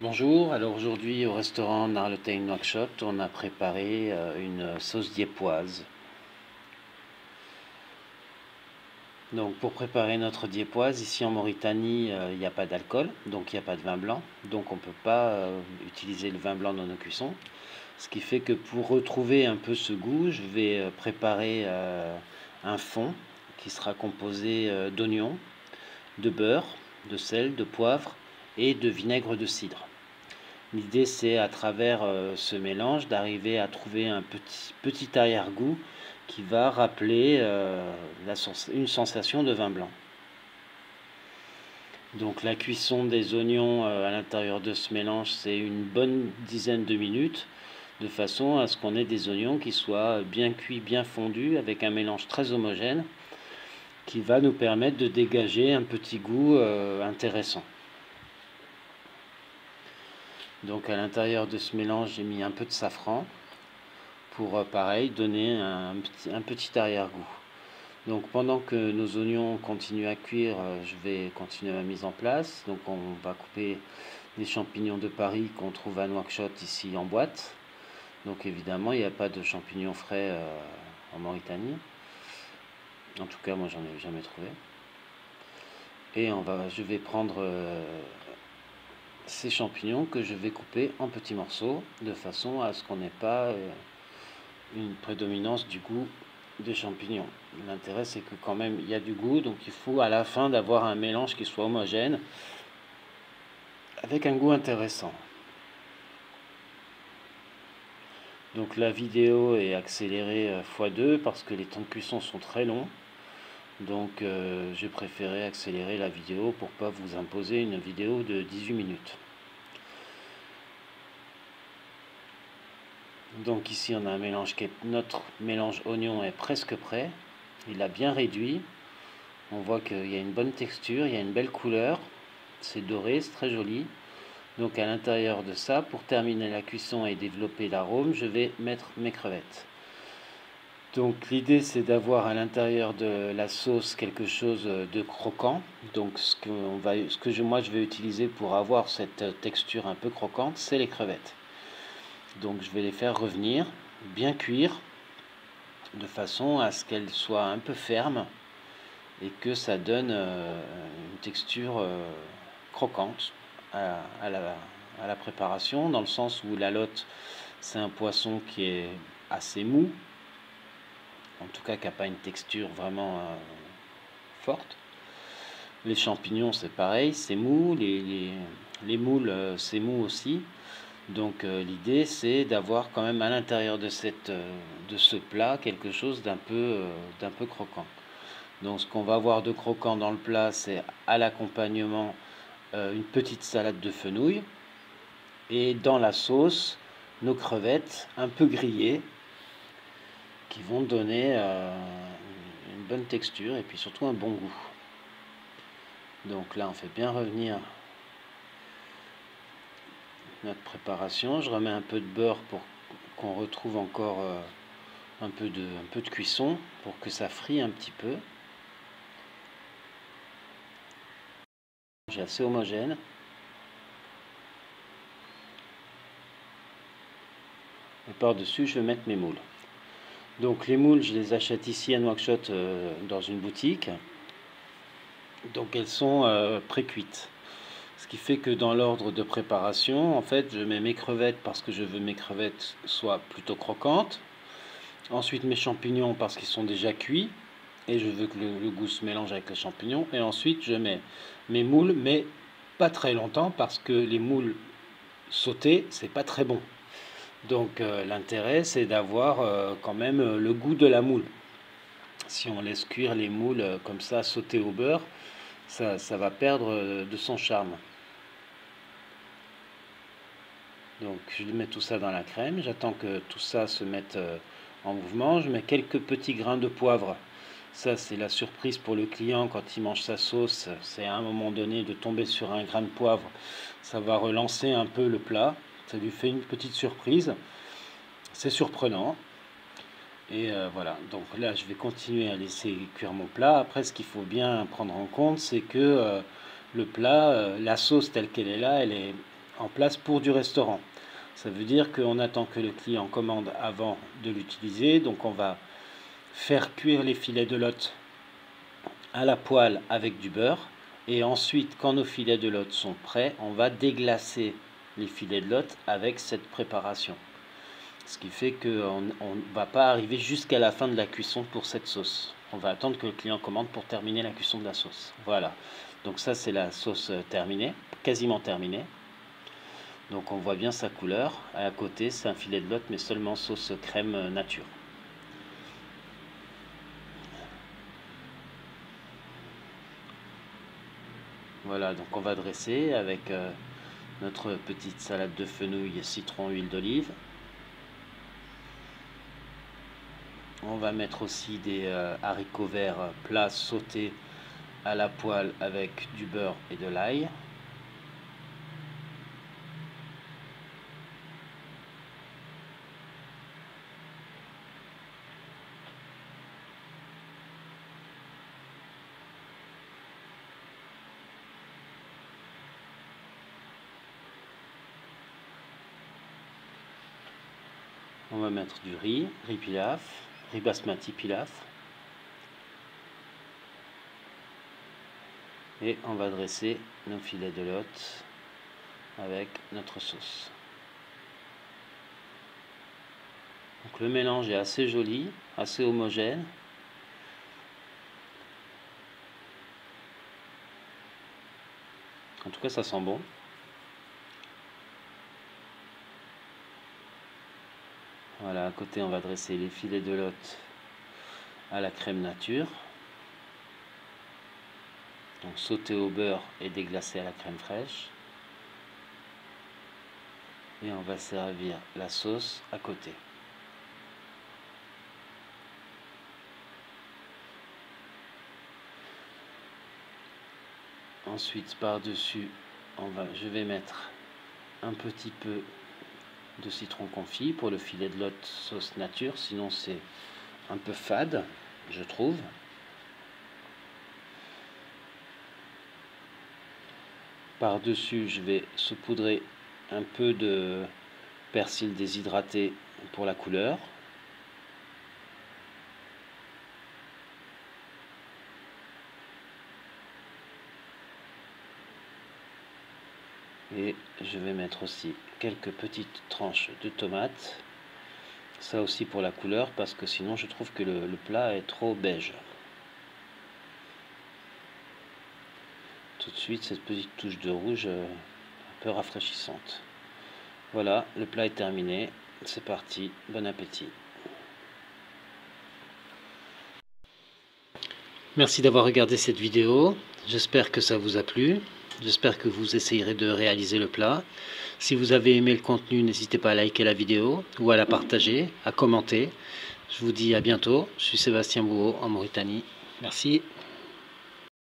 Bonjour, alors aujourd'hui au restaurant Narletein Nouakchott, on a préparé une sauce dieppoise. Donc pour préparer notre dieppoise, ici en Mauritanie, il n'y a pas d'alcool, donc il n'y a pas de vin blanc, donc on ne peut pas utiliser le vin blanc dans nos cuissons. Ce qui fait que pour retrouver un peu ce goût, je vais préparer un fond qui sera composé d'oignons, de beurre, de sel, de poivre et de vinaigre de cidre. L'idée, c'est à travers ce mélange d'arriver à trouver un petit arrière-goût qui va rappeler une sensation de vin blanc. Donc la cuisson des oignons à l'intérieur de ce mélange, c'est une bonne dizaine de minutes, de façon à ce qu'on ait des oignons qui soient bien cuits, bien fondus, avec un mélange très homogène, qui va nous permettre de dégager un petit goût intéressant. Donc à l'intérieur de ce mélange, j'ai mis un peu de safran pour pareil donner un petit arrière-goût. Donc pendant que nos oignons continuent à cuire, je vais continuer ma mise en place. Donc on va couper les champignons de Paris qu'on trouve à Nouakchott ici en boîte. Donc évidemment il n'y a pas de champignons frais en Mauritanie. En tout cas moi j'en ai jamais trouvé. Et je vais prendre ces champignons que je vais couper en petits morceaux de façon à ce qu'on n'ait pas une prédominance du goût des champignons. L'intérêt c'est que quand même il y a du goût, donc il faut à la fin d'avoir un mélange qui soit homogène avec un goût intéressant. Donc la vidéo est accélérée x2 parce que les temps de cuisson sont très longs. Donc j'ai préféré accélérer la vidéo pour pas vous imposer une vidéo de 18 minutes. Donc ici on a un mélange notre mélange oignon est presque prêt. Il a bien réduit. On voit qu'il y a une bonne texture, il y a une belle couleur. C'est doré, c'est très joli. Donc à l'intérieur de ça, pour terminer la cuisson et développer l'arôme, je vais mettre mes crevettes. Donc l'idée c'est d'avoir à l'intérieur de la sauce quelque chose de croquant. Donc moi je vais utiliser pour avoir cette texture un peu croquante, c'est les crevettes. Donc je vais les faire revenir, bien cuire, de façon à ce qu'elles soient un peu fermes et que ça donne une texture croquante à la préparation, dans le sens où la lotte, c'est un poisson qui est assez mou, en tout cas qui n'a pas une texture vraiment forte. Les champignons, c'est pareil, c'est mou, les moules, c'est mou aussi. Donc l'idée, c'est d'avoir quand même à l'intérieur de ce plat quelque chose d'un peu croquant. Donc ce qu'on va avoir de croquant dans le plat, c'est à l'accompagnement une petite salade de fenouil et dans la sauce nos crevettes un peu grillées qui vont donner une bonne texture et puis surtout un bon goût. Donc là on fait bien revenir notre préparation. Je remets un peu de beurre pour qu'on retrouve encore un peu de cuisson pour que ça frie un petit peu. J'ai assez homogène. Et par-dessus, je vais mettre mes moules. Donc les moules, je les achète ici à Nouakchott dans une boutique. Donc elles sont pré-cuites. Ce qui fait que dans l'ordre de préparation, en fait, je mets mes crevettes parce que je veux mes crevettes soient plutôt croquantes. Ensuite mes champignons parce qu'ils sont déjà cuits. Et je veux que le goût se mélange avec les champignons. Et ensuite je mets mes moules, mais pas très longtemps parce que les moules sautés, c'est pas très bon. Donc l'intérêt c'est d'avoir quand même le goût de la moule. Si on laisse cuire les moules comme ça, sautés au beurre, ça va perdre de son charme. Donc je mets tout ça dans la crème, j'attends que tout ça se mette en mouvement. Je mets quelques petits grains de poivre. Ça c'est la surprise pour le client quand il mange sa sauce. C'est à un moment donné de tomber sur un grain de poivre. Ça va relancer un peu le plat. Ça lui fait une petite surprise. C'est surprenant. Et voilà, donc là je vais continuer à laisser cuire mon plat. Après ce qu'il faut bien prendre en compte, c'est que le plat, la sauce telle qu'elle est là, elle est en place pour du restaurant. Ça veut dire qu'on attend que le client commande avant de l'utiliser. Donc on va faire cuire les filets de lotte à la poêle avec du beurre. Et ensuite, quand nos filets de lotte sont prêts, on va déglacer les filets de lotte avec cette préparation. Ce qui fait qu'on ne va pas arriver jusqu'à la fin de la cuisson pour cette sauce. On va attendre que le client commande pour terminer la cuisson de la sauce. Voilà. Donc ça, c'est la sauce terminée, quasiment terminée. Donc on voit bien sa couleur. À côté, c'est un filet de lotte, mais seulement sauce crème nature. Voilà, donc on va dresser avec notre petite salade de fenouil, citron, huile d'olive. On va mettre aussi des haricots verts plats sautés à la poêle avec du beurre et de l'ail. On va mettre du riz pilaf, riz basmati pilaf. Et on va dresser nos filets de lotte avec notre sauce. Donc le mélange est assez joli, assez homogène. En tout cas, ça sent bon. Voilà, à côté, on va dresser les filets de lotte à la crème nature. Donc sauté au beurre et déglacé à la crème fraîche. Et on va servir la sauce à côté. Ensuite, par-dessus, je vais mettre un petit peu de citron confit pour le filet de lotte sauce nature, sinon c'est un peu fade, je trouve. Par-dessus, je vais saupoudrer un peu de persil déshydraté pour la couleur. Et je vais mettre aussi quelques petites tranches de tomates. Ça aussi pour la couleur, parce que sinon je trouve que le plat est trop beige. Tout de suite, cette petite touche de rouge un peu rafraîchissante. Voilà, le plat est terminé. C'est parti, bon appétit. Merci d'avoir regardé cette vidéo. J'espère que ça vous a plu. J'espère que vous essayerez de réaliser le plat. Si vous avez aimé le contenu, n'hésitez pas à liker la vidéo ou à la partager, à commenter. Je vous dis à bientôt. Je suis Sébastien Bouot en Mauritanie. Merci.